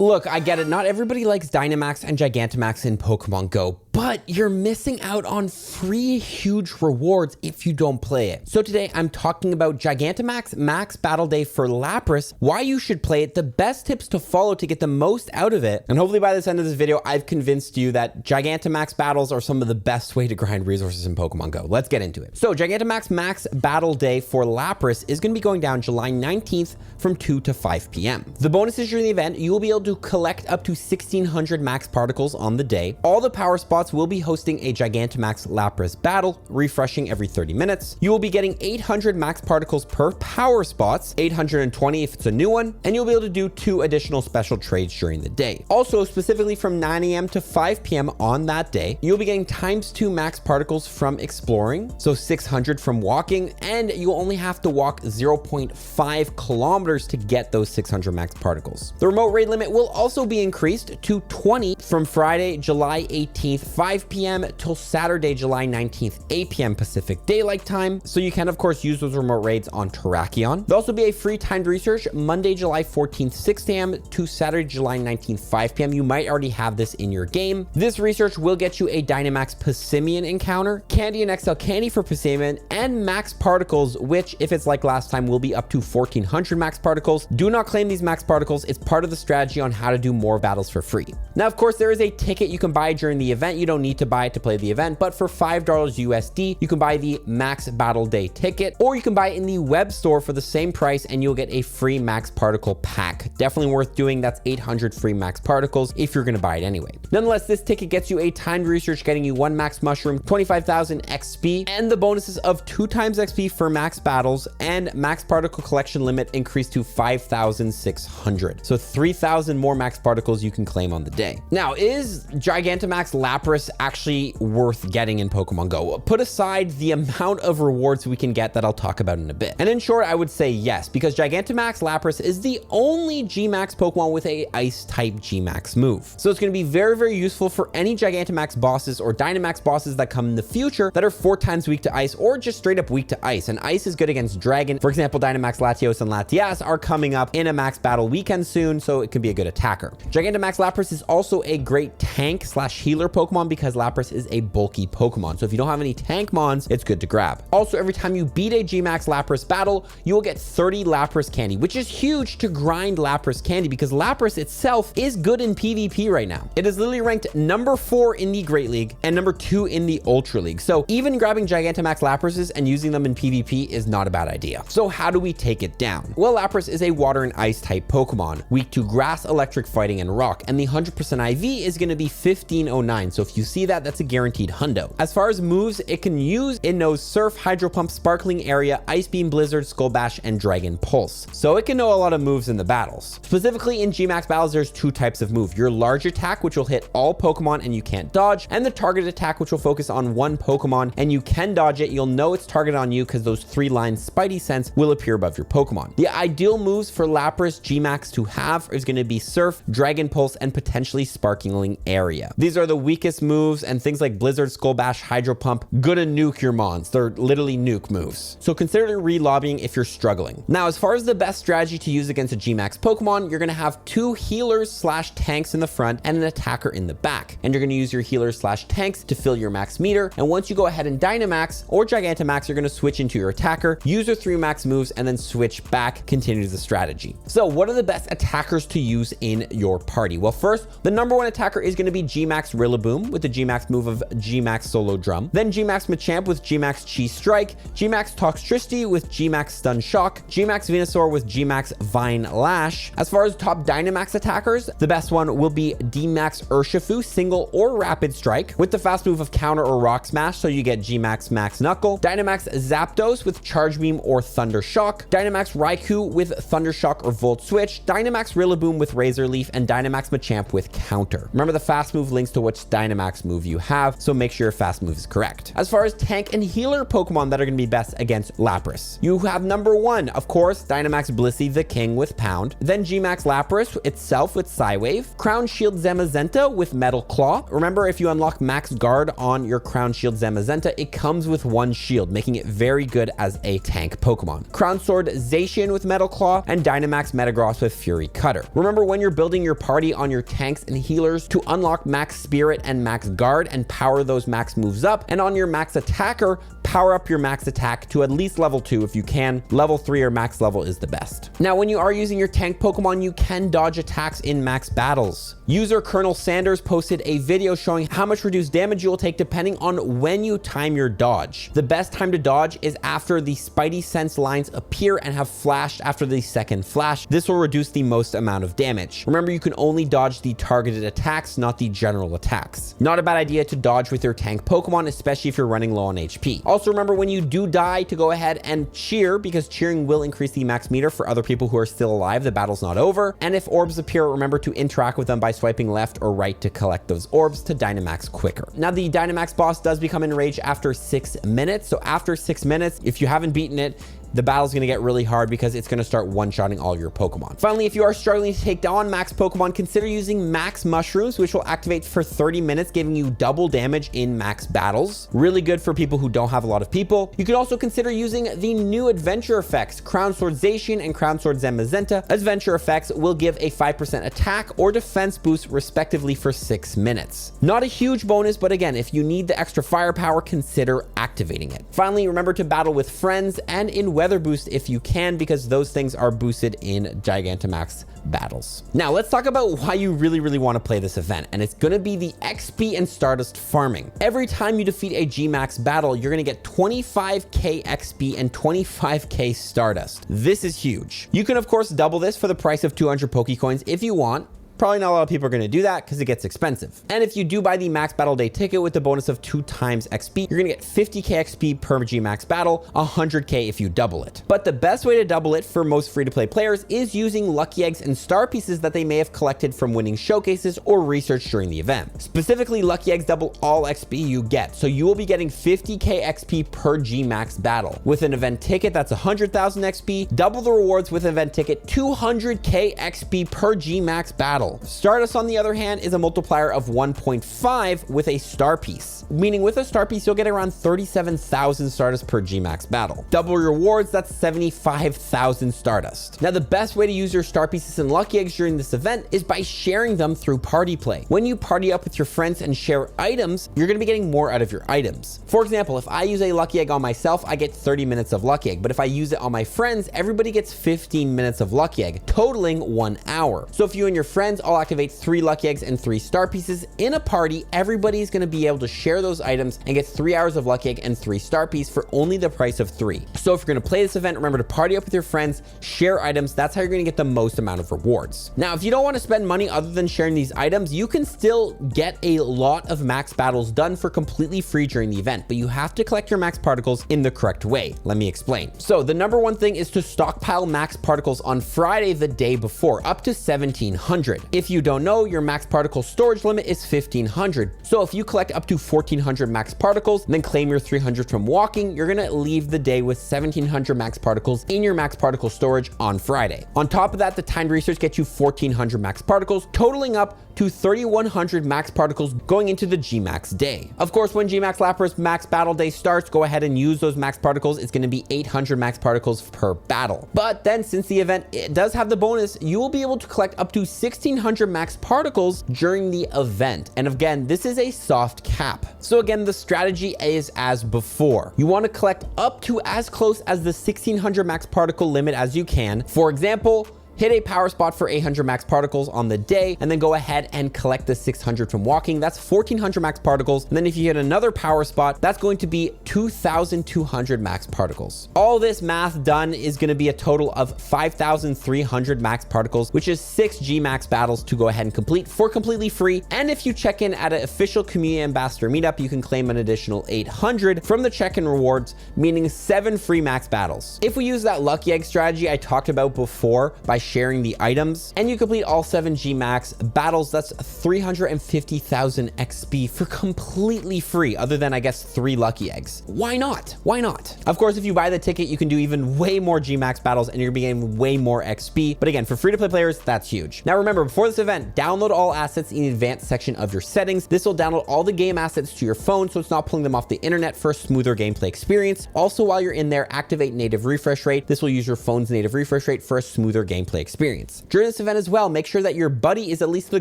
Look, I get it. Not everybody likes Dynamax and Gigantamax in Pokemon Go, but you're missing out on free huge rewards if you don't play it. So today I'm talking about Gigantamax Max Battle Day for Lapras, why you should play it, the best tips to follow to get the most out of it. And hopefully by this end of this video, I've convinced you that Gigantamax battles are some of the best way to grind resources in Pokemon Go. Let's get into it. So Gigantamax Max Battle Day for Lapras is going to be going down July 19th from 2 to 5 p.m. The bonuses during the event, you will be able to collect up to 1,600 max particles on the day. All the power spots will be hosting a Gigantamax Lapras battle, refreshing every 30 minutes. You will be getting 800 max particles per power spots, 820 if it's a new one, and you'll be able to do 2 additional special trades during the day. Also, specifically from 9 a.m. to 5 p.m. on that day, you'll be getting ×2 max particles from exploring, so 600 from walking, and you only have to walk 0.5 kilometers to get those 600 max particles. The remote raid limit will also be increased to 20 from Friday, July 18th, 5 p.m. till Saturday, July 19th, 8 p.m. Pacific Daylight Time. So you can, of course, use those remote raids on Terrakion. There'll also be a free timed research Monday, July 14th, 6 a.m. to Saturday, July 19th, 5 p.m. You might already have this in your game. This research will get you a Dynamax Passimian encounter, Candy and XL Candy for Passimian, and max particles, which, if it's like last time, will be up to 1,400 max particles. Do not claim these max particles. It's part of the strategy on how to do more battles for free. Now, of course, there is a ticket you can buy during the event. You don't need to buy it to play the event, but for $5 USD, you can buy the Max Battle Day ticket, or you can buy it in the web store for the same price and you'll get a free max particle pack. Definitely worth doing. That's 800 free max particles if you're going to buy it anyway. Nonetheless, this ticket gets you a timed research, getting you 1 max mushroom, 25,000 XP, and the bonuses of 2 times XP for max battles, and max particle collection limit increased to 5,600. So 3,000 more max particles you can claim on the day. Now, is Gigantamax Lapras actually worth getting in Pokemon Go? Put aside the amount of rewards we can get that I'll talk about in a bit. And in short, I would say yes, because Gigantamax Lapras is the only GMAX Pokemon with a Ice type GMAX move. So it's going to be very, very useful for any Gigantamax bosses or Dynamax bosses that come in the future that are 4 times weak to Ice or just straight up weak to Ice. And Ice is good against Dragon. For example, Dynamax Latios and Latias are coming up in a max battle weekend soon, so it can be a good attacker. Gigantamax Lapras is also a great tank / healer Pokemon because Lapras is a bulky Pokemon. So if you don't have any tank mons, it's good to grab. Also, every time you beat a GMAX Lapras battle, you will get 30 Lapras candy, which is huge to grind Lapras candy because Lapras itself is good in PvP right now. It is literally ranked number 4 in the Great League and number 2 in the Ultra League. So even grabbing Gigantamax Laprases and using them in PvP is not a bad idea. So how do we take it down? Well, Lapras is a water and ice type Pokemon, weak to grass, electric, fighting, and rock, and the 100% IV is going to be 1509. So if you see that, that's a guaranteed hundo. As far as moves, it can use, it knows Surf, Hydro Pump, Sparkling Area, Ice Beam, Blizzard, Skull Bash, and Dragon Pulse. So it can know a lot of moves in the battles. Specifically in GMAX battles, there's 2 types of move. Your large attack, which will hit all Pokemon and you can't dodge, and the target attack, which will focus on 1 Pokemon and you can dodge it. You'll know it's targeted on you because those 3 lines Spidey Sense will appear above your Pokemon. The ideal moves for Lapras GMAX to have is going to be Surf, Dragon Pulse, and potentially Sparkling Area. These are the weakest moves, and things like Blizzard, Skull Bash, Hydro Pump, gonna nuke your mons. They're literally nuke moves. So consider re-lobbying if you're struggling. Now, as far as the best strategy to use against a GMAX Pokemon, you're gonna have 2 healers / tanks in the front and an attacker in the back. And you're gonna use your healers / tanks to fill your max meter. And once you go ahead and Dynamax or Gigantamax, you're gonna switch into your attacker, use your 3 max moves, and then switch back, continue the strategy. So what are the best attackers to use in your party? Well, first, the number 1 attacker is gonna be GMAX Rillaboom with the GMAX move of GMAX Solo Drum, then GMAX Machamp with GMAX Chi Strike, GMAX Toxtricity with GMAX Stun Shock, GMAX Venusaur with GMAX Vine Lash. As far as top Dynamax attackers, the best one will be DMAX Urshifu, single or rapid strike, with the fast move of Counter or Rock Smash, so you get GMAX Max Knuckle, Dynamax Zapdos with Charge Beam or Thunder Shock, Dynamax Raikou with Thunder Shock or Volt Switch, Dynamax Rillaboom with Razor Leaf, and Dynamax Machamp with Counter. Remember, the fast move links to which Dynamax Dynamax move you have, so make sure your fast move is correct. As far as tank and healer Pokemon that are going to be best against Lapras, you have number 1, of course, Dynamax Blissey the King with Pound, then GMAX Lapras itself with Psywave, Crown Shield Zamazenta with Metal Claw. Remember, if you unlock Max Guard on your Crown Shield Zamazenta, it comes with 1 shield, making it very good as a tank Pokemon. Crown Sword Zacian with Metal Claw, and Dynamax Metagross with Fury Cutter. Remember, when you're building your party on your tanks and healers, to unlock Max Spirit and Max Guard and power those max moves up, and on your max attacker, power up your max attack to at least level 2 if you can. Level 3 or max level is the best. Now, when you are using your tank Pokemon, you can dodge attacks in max battles. User Colonel Sanders posted a video showing how much reduced damage you will take depending on when you time your dodge. The best time to dodge is after the Spidey Sense lines appear and have flashed after the second flash. This will reduce the most amount of damage. Remember, you can only dodge the targeted attacks, not the general attacks. Not a bad idea to dodge with your tank Pokemon, especially if you're running low on HP. Also, remember, when you do die, to go ahead and cheer, because cheering will increase the max meter for other people who are still alive. The battle's not over. And if orbs appear, remember to interact with them by swiping left or right to collect those orbs to Dynamax quicker. Now, the Dynamax boss does become enraged after 6 minutes. So after 6 minutes, if you haven't beaten it, the battle's going to get really hard because it's going to start one-shotting all your Pokemon. Finally, if you are struggling to take down max Pokemon, consider using Max Mushrooms, which will activate for 30 minutes, giving you double damage in max battles. Really good for people who don't have a lot of people. You could also consider using the new adventure effects, Crown Sword Zacian and Crown Sword Zamazenta. Adventure effects will give a 5% attack or defense boost respectively for 6 minutes. Not a huge bonus, but again, if you need the extra firepower, consider activating it. Finally, remember to battle with friends and in Weather Boost if you can, because those things are boosted in Gigantamax battles. Now, let's talk about why you really want to play this event, and it's going to be the XP and Stardust farming. Every time you defeat a GMAX battle, you're going to get 25k XP and 25k Stardust. This is huge. You can, of course, double this for the price of 200 Pokecoins if you want. Probably not a lot of people are going to do that because it gets expensive. And if you do buy the Max Battle Day ticket with the bonus of 2 times XP, you're going to get 50k XP per GMAX battle, 100k if you double it. But the best way to double it for most free-to-play players is using lucky eggs and star pieces that they may have collected from winning showcases or research during the event. Specifically, lucky eggs double all XP you get, so you will be getting 50k XP per GMAX battle. With an event ticket, that's 100,000 XP. Double the rewards with an event ticket, 200k XP per GMAX battle. Stardust, on the other hand, is a multiplier of 1.5 with a star piece, meaning with a star piece, you'll get around 37,000 Stardust per GMAX battle. Double rewards, that's 75,000 Stardust. Now, the best way to use your star pieces and lucky eggs during this event is by sharing them through party play. When you party up with your friends and share items, you're going to be getting more out of your items. For example, if I use a lucky egg on myself, I get 30 minutes of lucky egg, but if I use it on my friends, everybody gets 15 minutes of lucky egg, totaling 1 hour. So if you and your friends all activate 3 lucky eggs and 3 star pieces in a party, everybody's going to be able to share those items and get 3 hours of lucky egg and 3 star piece for only the price of 3. So if you're going to play this event, remember to party up with your friends, share items. That's how you're going to get the most amount of rewards. Now, if you don't want to spend money other than sharing these items, you can still get a lot of max battles done for completely free during the event, but you have to collect your max particles in the correct way. Let me explain. So the number one thing is to stockpile max particles on Friday, the day before, up to 1,700. If you don't know, your max particle storage limit is 1,500. So if you collect up to 1,400 max particles, then claim your 300 from walking, you're gonna leave the day with 1,700 max particles in your max particle storage on Friday. On top of that, the timed research gets you 1,400 max particles, totaling up to 3,100 max particles going into the GMAX day. Of course, when GMAX Lapras Max Battle Day starts, go ahead and use those max particles. It's gonna be 800 max particles per battle. But then, since the event it does have the bonus, you will be able to collect up to 1,600 max particles during the event. And again, this is a soft cap. So again, the strategy is as before. You want to collect up to as close as the 1,600 max particle limit as you can. For example, hit a power spot for 800 max particles on the day, and then go ahead and collect the 600 from walking. That's 1,400 max particles. And then if you hit another power spot, that's going to be 2,200 max particles. All this math done is going to be a total of 5,300 max particles, which is 6 GMAX battles to go ahead and complete for completely free. And if you check in at an official community ambassador meetup, you can claim an additional 800 from the check-in rewards, meaning 7 free max battles. If we use that lucky egg strategy I talked about before, by sharing the items, and you complete all 7 GMAX battles. That's 350,000 XP for completely free, other than I guess 3 lucky eggs. Why not? Why not? Of course, if you buy the ticket, you can do even way more GMAX battles and you're gonna be getting way more XP. But again, for free to play players, that's huge. Now remember, before this event, download all assets in the advanced section of your settings. This will download all the game assets to your phone, so it's not pulling them off the internet for a smoother gameplay experience. Also, while you're in there, activate native refresh rate. This will use your phone's native refresh rate for a smoother gameplay experience. During this event as well, make sure that your buddy is at least the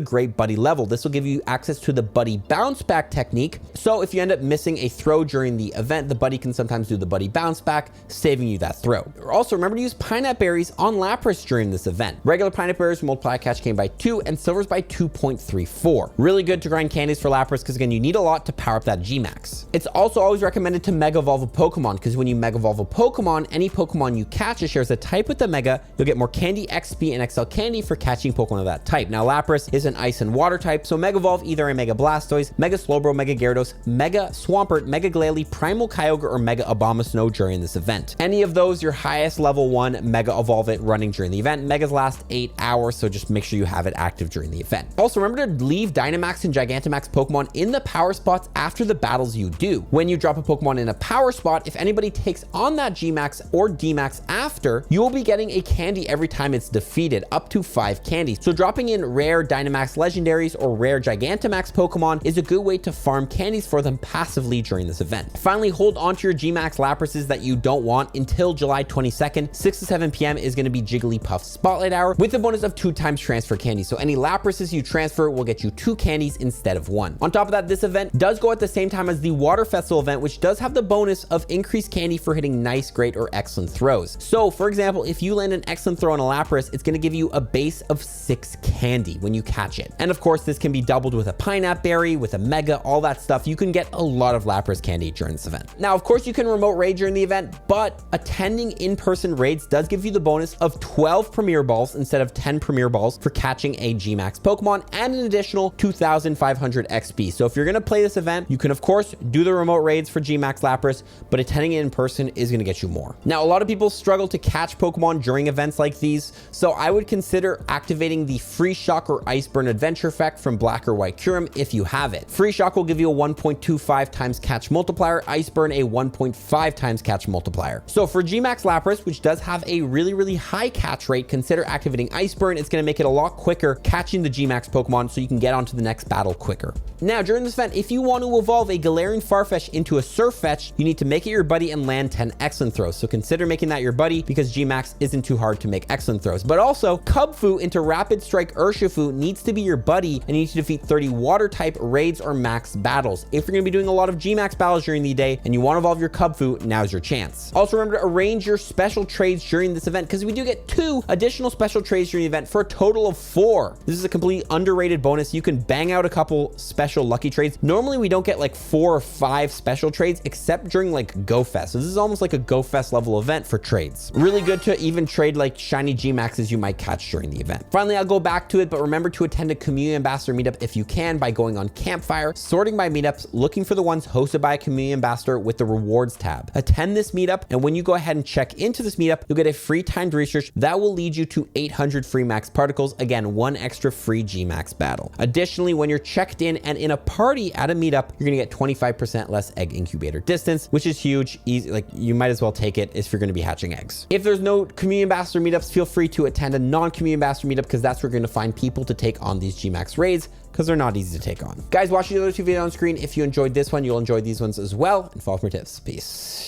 great buddy level. This will give you access to the buddy bounce back technique. So if you end up missing a throw during the event, the buddy can sometimes do the buddy bounce back, saving you that throw. Also, remember to use pineapple berries on Lapras during this event. Regular pineapple berries multiply catch game by 2 and silvers by 2.34. Really good to grind candies for Lapras because again, you need a lot to power up that GMAX. It's also always recommended to Mega Evolve a Pokemon because when you Mega Evolve a Pokemon, any Pokemon you catch that shares a type with the Mega, you'll get more candy, XP, and XL candy for catching Pokemon of that type. Now Lapras is an ice and water type, so Mega Evolve either a Mega Blastoise, Mega Slowbro, Mega Gyarados, Mega Swampert, Mega Glalie, Primal Kyogre, or Mega Abomasnow during this event. Any of those, your highest level 1 Mega Evolve it running during the event. Megas last 8 hours, so just make sure you have it active during the event. Also, remember to leave Dynamax and Gigantamax Pokemon in the power spots after the battles you do. When you drop a Pokemon in a power spot, if anybody takes on that GMAX or DMAX after, you will be getting a candy every time it's defeated, up to 5 candies. So dropping in rare Dynamax legendaries or rare Gigantamax Pokemon is a good way to farm candies for them passively during this event. Finally, hold on to your GMAX Laprases that you don't want until July 22nd. 6 to 7 p.m. is going to be Jigglypuff Spotlight Hour with a bonus of 2 times transfer candies. So any Laprases you transfer will get you 2 candies instead of 1. On top of that, this event does go at the same time as the Water Festival event, which does have the bonus of increased candy for hitting nice, great, or excellent throws. So for example, if you land an excellent throw on a Lapras, it's going to give you a base of 6 candy when you catch it. And of course, this can be doubled with a pineapple berry, with a Mega, all that stuff. You can get a lot of Lapras candy during this event. Now, of course, you can remote raid during the event, but attending in-person raids does give you the bonus of 12 Premier Balls instead of 10 Premier Balls for catching a GMAX Pokemon and an additional 2,500 XP. So if you're going to play this event, you can of course do the remote raids for GMAX Lapras, but attending it in person is going to get you more. Now, a lot of people struggle to catch Pokemon during events like these, so I would consider activating the Free Shock or Iceburn Adventure effect from Black or White Kyurem if you have it. Free Shock will give you a 1.25 times catch multiplier, Iceburn a 1.5 times catch multiplier. So for GMAX Lapras, which does have a really high catch rate, consider activating Iceburn. It's going to make it a lot quicker catching the GMAX Pokemon so you can get onto the next battle quicker. Now, during this event, if you want to evolve a Galarian Farfetch into a Surfetch, you need to make it your buddy and land 10 excellent throws. So consider making that your buddy because GMAX isn't too hard to make excellent throws. But also, Cubfu into Rapid Strike Urshifu needs to be your buddy and you need to defeat 30 water type raids or max battles. If you're going to be doing a lot of GMAX battles during the day and you want to evolve your Cubfu, now's your chance. Also, remember to arrange your special trades during this event because we do get 2 additional special trades during the event for a total of 4. This is a completely underrated bonus. You can bang out a couple special lucky trades. Normally, we don't get like 4 or 5 special trades except during like Go Fest. So this is almost like a Go Fest level event for trades. Really good to even trade like shiny GMAXs you might catch during the event. Finally, I'll go back to it, but remember to attend a community ambassador meetup if you can by going on Campfire, sorting by meetups, looking for the ones hosted by a community ambassador with the rewards tab. Attend this meetup, and when you go ahead and check into this meetup, you'll get a free timed research that will lead you to 800 free max particles. Again, 1 extra free GMAX battle. Additionally, when you're checked in and in a party at a meetup, you're gonna get 25% less egg incubator distance, which is huge. Easy, like you might as well take it if you're gonna be hatching eggs. If there's no community ambassador meetups, feel free to attend a non-community ambassador meetup because that's where you're gonna find people to take on these GMAX raids because they're not easy to take on. Guys, watch the other 2 videos on screen. If you enjoyed this one, you'll enjoy these ones as well. And follow for more tips. Peace.